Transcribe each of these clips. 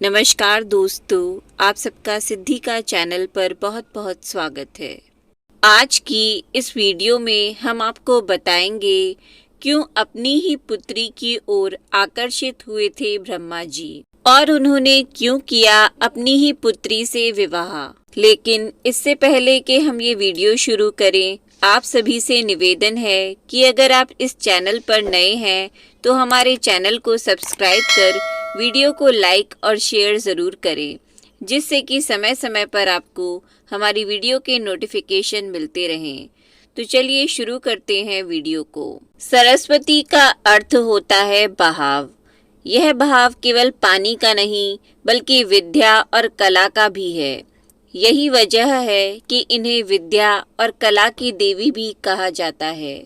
नमस्कार दोस्तों, आप सबका सिद्धि का चैनल पर बहुत बहुत स्वागत है। आज की इस वीडियो में हम आपको बताएंगे क्यों अपनी ही पुत्री की ओर आकर्षित हुए थे ब्रह्मा जी और उन्होंने क्यों किया अपनी ही पुत्री से विवाह। लेकिन इससे पहले कि हम ये वीडियो शुरू करें, आप सभी से निवेदन है कि अगर आप इस चैनल पर नए हैं तो हमारे चैनल को सब्सक्राइब कर वीडियो को लाइक और शेयर ज़रूर करें, जिससे कि समय समय पर आपको हमारी वीडियो के नोटिफिकेशन मिलते रहें। तो चलिए शुरू करते हैं वीडियो को। सरस्वती का अर्थ होता है बहाव। यह बहाव केवल पानी का नहीं बल्कि विद्या और कला का भी है। यही वजह है कि इन्हें विद्या और कला की देवी भी कहा जाता है।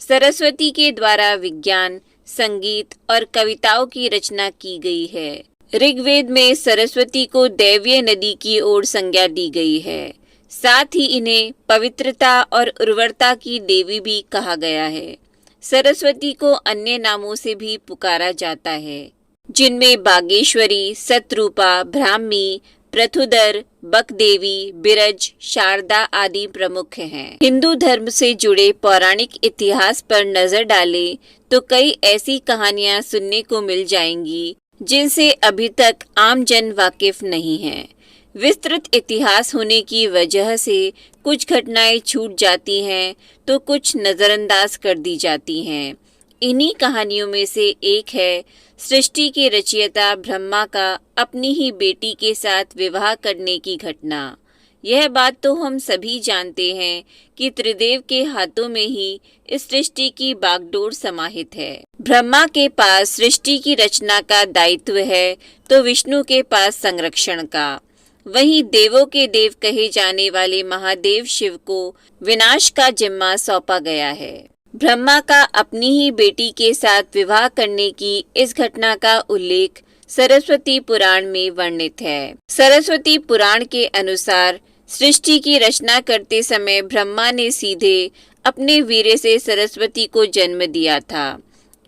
सरस्वती के द्वारा विज्ञान, संगीत और कविताओं की रचना की गई है। ऋग्वेद में सरस्वती को दैवीय नदी की ओर संज्ञा दी गई है। साथ ही इन्हें पवित्रता और उर्वरता की देवी भी कहा गया है। सरस्वती को अन्य नामों से भी पुकारा जाता है, जिनमें बागेश्वरी, सतरूपा, ब्राह्मी, पृथुदर, बकदेवी, बिरज, शारदा आदि प्रमुख हैं। हिंदू धर्म से जुड़े पौराणिक इतिहास पर नजर डालें तो कई ऐसी कहानियां सुनने को मिल जाएंगी जिनसे अभी तक आम जन वाकिफ नहीं है। विस्तृत इतिहास होने की वजह से कुछ घटनाएं छूट जाती हैं तो कुछ नज़रअंदाज कर दी जाती हैं। इन्हीं कहानियों में से एक है सृष्टि के रचयिता ब्रह्मा का अपनी ही बेटी के साथ विवाह करने की घटना। यह बात तो हम सभी जानते हैं कि त्रिदेव के हाथों में ही इस सृष्टि की बागडोर समाहित है। ब्रह्मा के पास सृष्टि की रचना का दायित्व है तो विष्णु के पास संरक्षण का। वहीं देवों के देव कहे जाने वाले महादेव शिव को विनाश का जिम्मा सौंपा गया है। ब्रह्मा का अपनी ही बेटी के साथ विवाह करने की इस घटना का उल्लेख सरस्वती पुराण में वर्णित है। सरस्वती पुराण के अनुसार सृष्टि की रचना करते समय ब्रह्मा ने सीधे अपने वीर्य से सरस्वती को जन्म दिया था।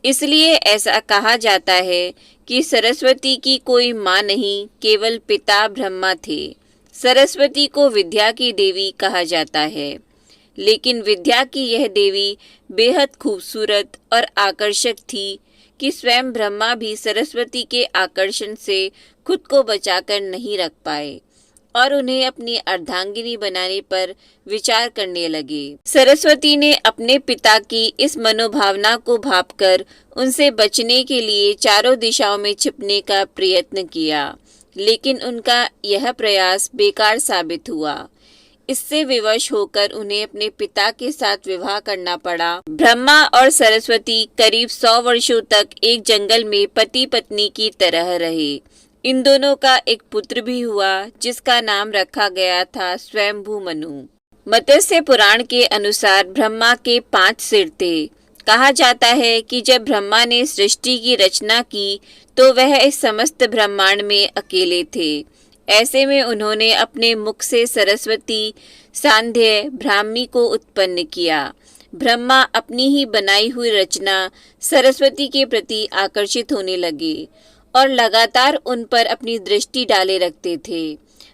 इसलिए ऐसा कहा जाता है कि सरस्वती की कोई माँ नहीं, केवल पिता ब्रह्मा थे। सरस्वती को विद्या की देवी कहा जाता है, लेकिन विद्या की यह देवी बेहद खूबसूरत और आकर्षक थी कि स्वयं ब्रह्मा भी सरस्वती के आकर्षण से खुद को बचाकर नहीं रख पाए और उन्हें अपनी अर्धांगिनी बनाने पर विचार करने लगे। सरस्वती ने अपने पिता की इस मनोभावना को भांपकर उनसे बचने के लिए चारों दिशाओं में छिपने का प्रयत्न किया, लेकिन उनका यह प्रयास बेकार साबित हुआ। इससे विवश होकर उन्हें अपने पिता के साथ विवाह करना पड़ा। ब्रह्मा और सरस्वती करीब 100 वर्षों तक एक जंगल में पति पत्नी की तरह रहे। इन दोनों का एक पुत्र भी हुआ जिसका नाम रखा गया था स्वयंभू मनु। मत्स्य पुराण के अनुसार ब्रह्मा के 5 सिर थे। कहा जाता है कि जब ब्रह्मा ने सृष्टि की रचना की तो वह इस समस्त ब्रह्मांड में अकेले थे। ऐसे में उन्होंने अपने मुख से सरस्वती, सांध्य, ब्राह्मी को उत्पन्न किया। ब्रह्मा अपनी ही बनाई हुई रचना सरस्वती के प्रति आकर्षित होने लगे और लगातार उन पर अपनी दृष्टि डाले रखते थे।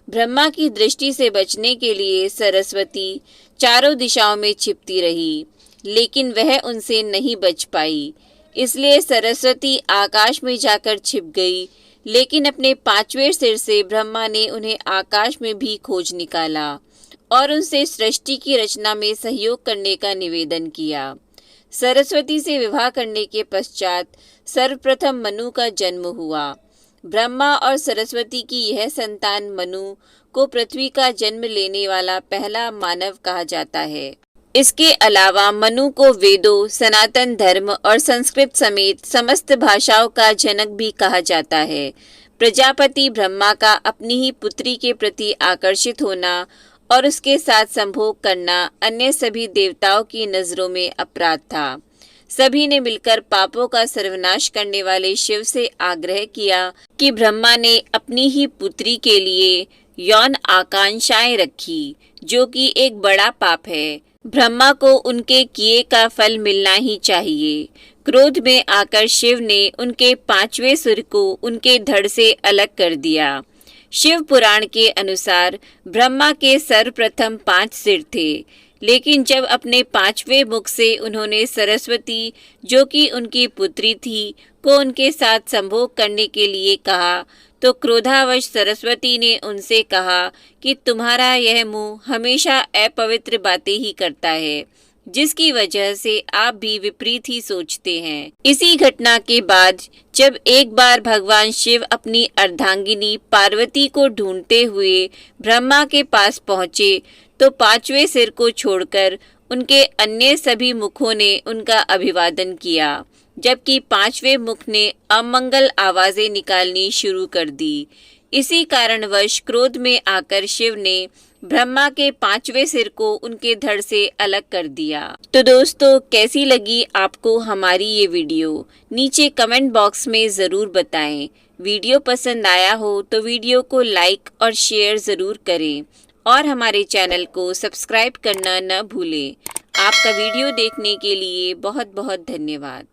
ब्रह्मा की दृष्टि से बचने के लिए सरस्वती चारों दिशाओं में छिपती रही, लेकिन वह उनसे नहीं बच पाई। इसलिए सरस्वती आकाश में जाकर छिप गई, लेकिन अपने 5वें सिर से ब्रह्मा ने उन्हें आकाश में भी खोज निकाला और उनसे सृष्टि की रचना में सहयोग करने का निवेदन किया। सरस्वती से विवाह करने के पश्चात सर्वप्रथम मनु का जन्म हुआ। ब्रह्मा और सरस्वती की यह संतान मनु को पृथ्वी का जन्म लेने वाला पहला मानव कहा जाता है। इसके अलावा मनु को वेदों, सनातन धर्म और संस्कृत समेत समस्त भाषाओं का जनक भी कहा जाता है। प्रजापति ब्रह्मा का अपनी ही पुत्री के प्रति आकर्षित होना और उसके साथ संभोग करना अन्य सभी देवताओं की नज़रों में अपराध था। सभी ने मिलकर पापों का सर्वनाश करने वाले शिव से आग्रह किया कि ब्रह्मा ने अपनी ही पुत्री के लिए यौन आकांक्षाएं रखी, जो कि एक बड़ा पाप है। ब्रह्मा को उनके किए का फल मिलना ही चाहिए। क्रोध में आकर शिव ने उनके 5वें सिर को उनके धड़ से अलग कर दिया। शिव पुराण के अनुसार ब्रह्मा के सर्वप्रथम 5 सिर थे, लेकिन जब अपने 5वें मुख से उन्होंने सरस्वती, जो कि उनकी पुत्री थी, को उनके साथ संभोग करने के लिए कहा, तो क्रोधावश सरस्वती ने उनसे कहा कि तुम्हारा यह मुंह हमेशा अपवित्र बातें ही करता है, जिसकी वजह से आप भी विपरीत ही सोचते हैं। इसी घटना के बाद जब एक बार भगवान शिव अपनी अर्धांगिनी पार्वती को ढूंढते हुए ब्रह्मा के पास पहुँचे, तो 5वें सिर को छोड़कर उनके अन्य सभी मुखों ने उनका अभिवादन किया, जबकि 5वें मुख ने अमंगल आवाजें निकालनी शुरू कर दी। इसी कारणवश क्रोध में आकर शिव ने ब्रह्मा के 5वें सिर को उनके धड़ से अलग कर दिया। तो दोस्तों, कैसी लगी आपको हमारी ये वीडियो? नीचे कमेंट बॉक्स में ज़रूर बताएं। वीडियो पसंद आया हो तो वीडियो को लाइक और शेयर ज़रूर करें और हमारे चैनल को सब्सक्राइब करना न भूलें। आपका वीडियो देखने के लिए बहुत बहुत धन्यवाद।